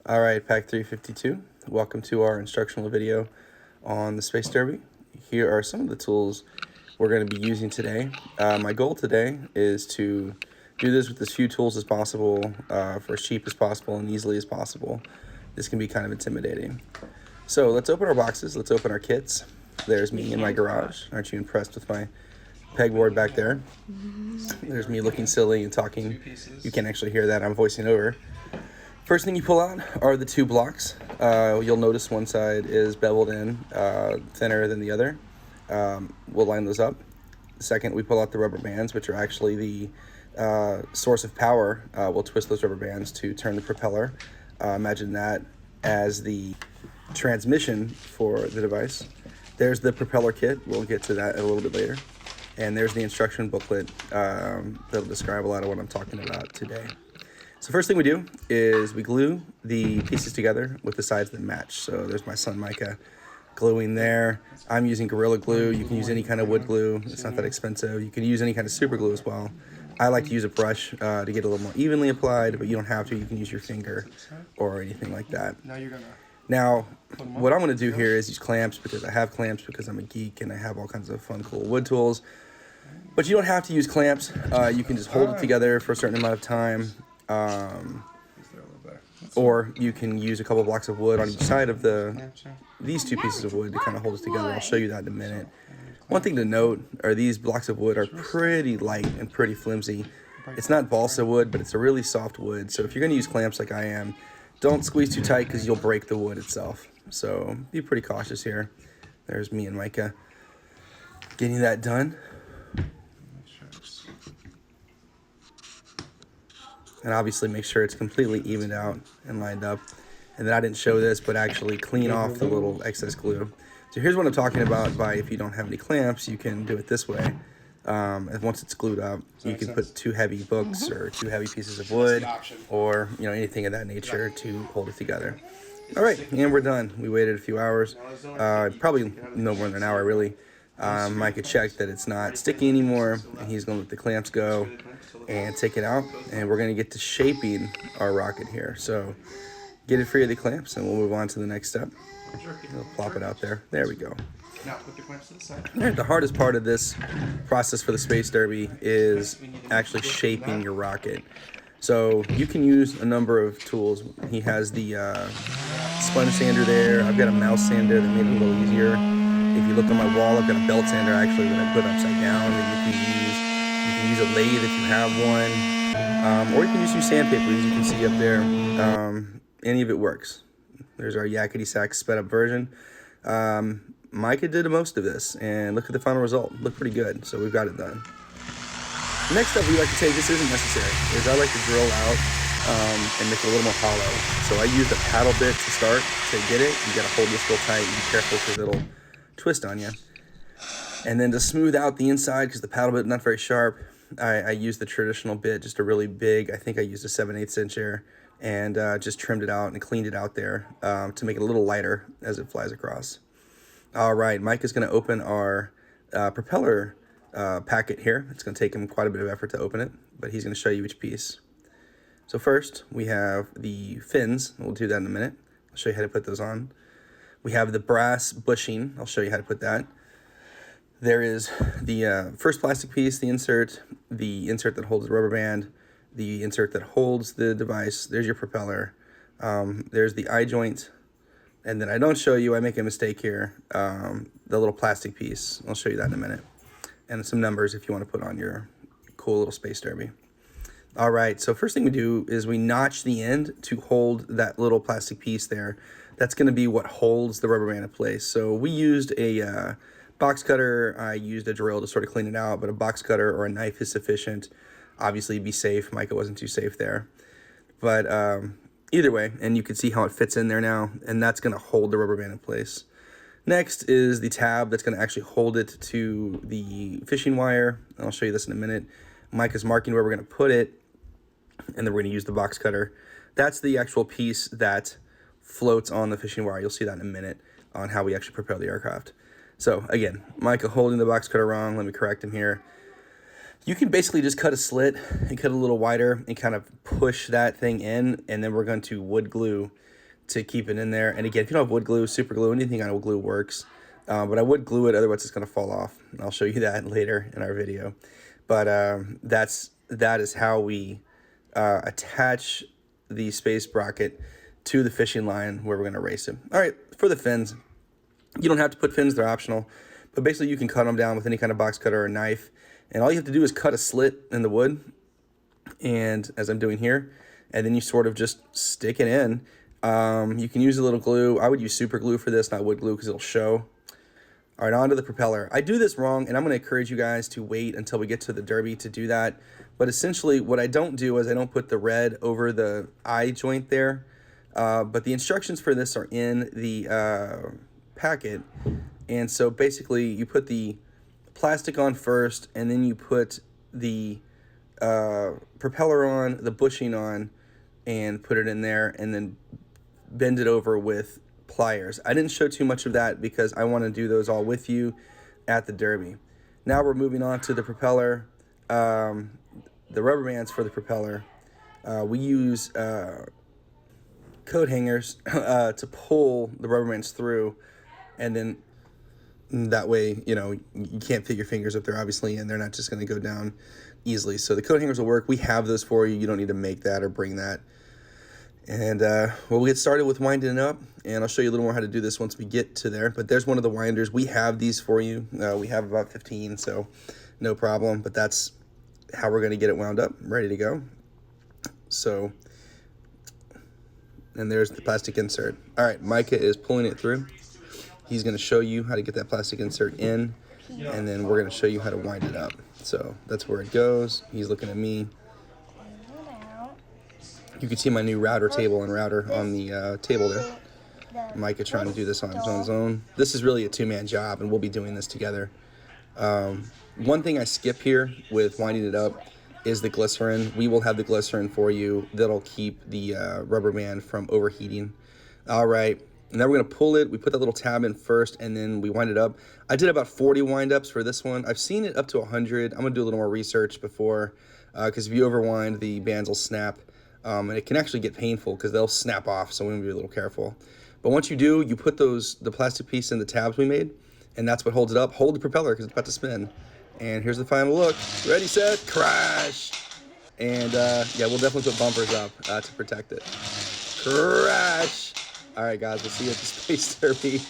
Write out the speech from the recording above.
All right, Pack 352. Welcome to our instructional video on the Space Derby. Here are some of the tools we're going to be using today. My goal today is to do this with as few tools as possible, for as cheap as possible and easily as possible. This can be kind of intimidating. So let's open our boxes. Let's open our kits. There's me in my garage. Aren't you impressed with my pegboard back there? There's me looking silly and talking. You can't actually hear that. I'm voicing over. First thing you pull out are the two blocks. You'll notice one side is beveled in, thinner than the other. We'll line those up. Second, we pull out the rubber bands, which are actually the source of power. We'll twist those rubber bands to turn the propeller. Imagine that as the transmission for the device. There's the propeller kit. We'll get to that a little bit later. And there's the instruction booklet that'll describe a lot of what I'm talking about today. So first thing we do is we glue the pieces together with the sides that match. So there's my son Micah gluing there. I'm using Gorilla Glue. You can use any kind of wood glue. It's not that expensive. You can use any kind of super glue as well. I like to use a brush to get a little more evenly applied, but you don't have to. You can use your finger or anything like that. Now, what I'm going to do here is use clamps because I have clamps because I'm a geek and I have all kinds of fun, cool wood tools. But you don't have to use clamps. You can just hold it together for a certain amount of time. Or you can use a couple blocks of wood on each side of these two pieces of wood to kind of hold it together. I'll show you that in a minute. One thing to note are these blocks of wood are pretty light and pretty flimsy. It's not balsa wood, but it's a really soft wood. So if you're going to use clamps like I am, don't squeeze too tight because you'll break the wood itself. So be pretty cautious here. There's me and Micah getting that done. And obviously make sure it's completely evened out and lined up. And then I didn't show this, but actually clean off the little excess glue. So here's what I'm talking about by if you don't have any clamps, you can do it this way. And once it's glued up, you can put two heavy books or two heavy pieces of wood or anything of that nature to hold it together. All right, and we're done. We waited a few hours, probably no more than an hour really. Micah checked that it's not sticky anymore, and he's going to let the clamps go and take it out, and we're going to get to shaping our rocket here. So get it free of the clamps, and we'll move on to the next step. We'll plop it out there. There we go. Now put the clamps to the side. All right, the hardest part of this process for the Space Derby is actually shaping your rocket. So you can use a number of tools. He has the sponge sander there. I've got a mouse sander that made it a little easier. If you look on my wall, I've got a belt sander actually that I put upside down that you can use. You can use a lathe if you have one, or you can just use sandpaper as you can see up there. Any of it works. There's our yakety sax sped up version. Micah did most of this, and look at the final result. Looked pretty good, so we've got it done. Next step we like to take, this isn't necessary, is I like to drill out and make it a little more hollow. So I use the paddle bit to start to get it. You got to hold this real tight and be careful because it'll twist on you. And then to smooth out the inside, because the paddle bit is not very sharp, I use the traditional bit, just a really big, I think I used a 7/8 inch here, and just trimmed it out and cleaned it out there to make it a little lighter as it flies across. All right, Mike is going to open our propeller packet here. It's going to take him quite a bit of effort to open it, but he's going to show you each piece. So first, we have the fins. We'll do that in a minute. I'll show you how to put those on. We have the brass bushing. I'll show you how to put that. There is the first plastic piece, the insert that holds the rubber band, the insert that holds the device. There's your propeller. There's the eye joint. And then I don't show you, I make a mistake here, the little plastic piece. I'll show you that in a minute. And some numbers if you want to put on your cool little Space Derby. All right, so first thing we do is we notch the end to hold that little plastic piece there. That's going to be what holds the rubber band in place. So we used a box cutter. I used a drill to sort of clean it out, but a box cutter or a knife is sufficient. Obviously, be safe. Micah wasn't too safe there. But either way, and you can see how it fits in there now, and that's going to hold the rubber band in place. Next is the tab that's going to actually hold it to the fishing wire. And I'll show you this in a minute. Micah's marking where we're going to put it, and then we're going to use the box cutter. That's the actual piece that floats on the fishing wire. You'll see that in a minute on how we actually propel the aircraft. So again, Micah holding the box cutter wrong. Let me correct him here. You can basically just cut a slit and cut a little wider and kind of push that thing in, and then we're going to wood glue to keep it in there. And again, if you don't have wood glue, super glue, anything on wood glue works. But I would glue it, otherwise it's going to fall off. And I'll show you that later in our video. But that is how we attach the space sprocket to the fishing line where we're going to race it. All right, for the fins, you don't have to put fins, they're optional. But basically you can cut them down with any kind of box cutter or knife. And all you have to do is cut a slit in the wood, and as I'm doing here, and then you sort of just stick it in. You can use a little glue. I would use super glue for this, not wood glue, because it'll show. All right, on to the propeller. I do this wrong, and I'm going to encourage you guys to wait until we get to the Derby to do that. But essentially, what I don't do is I don't put the red over the eye joint there. But the instructions for this are in the packet. And so basically, you put the plastic on first, and then you put the propeller on, the bushing on, and put it in there, and then bend it over with pliers. I didn't show too much of that because I want to do those all with you at the Derby. Now we're moving on to the propeller, the rubber bands for the propeller. We use coat hangers to pull the rubber bands through, and then that way, you know, you can't fit your fingers up there, obviously, and they're not just going to go down easily. So the coat hangers will work. We have those for you. You don't need to make that or bring that. And well, we'll get started with winding it up, and I'll show you a little more how to do this once we get to there. But there's one of the winders. We have these for you. We have about 15, so no problem. But that's how we're going to get it wound up, ready to go. So, and there's the plastic insert. All right, Micah is pulling it through. He's going to show you how to get that plastic insert in, and then we're going to show you how to wind it up. So that's where it goes. He's looking at me. You can see my new router table and router on the table there. Micah trying to do this on his own. This is really a two-man job, and we'll be doing this together. One thing I skip here with winding it up is the glycerin. We will have the glycerin for you. That'll keep the rubber band from overheating. All right. Now we're going to pull it. We put that little tab in first, and then we wind it up. I did about 40 wind-ups for this one. I've seen it up to 100. I'm going to do a little more research before, because if you overwind, the bands will snap, and it can actually get painful because they'll snap off, so we want to be a little careful. But once you do, you put the plastic piece in the tabs we made, and that's what holds it up. Hold the propeller because it's about to spin. And here's the final look. Ready, set, crash. And yeah, we'll definitely put bumpers up to protect it. Crash. All right, guys, we'll see you at the Space Derby.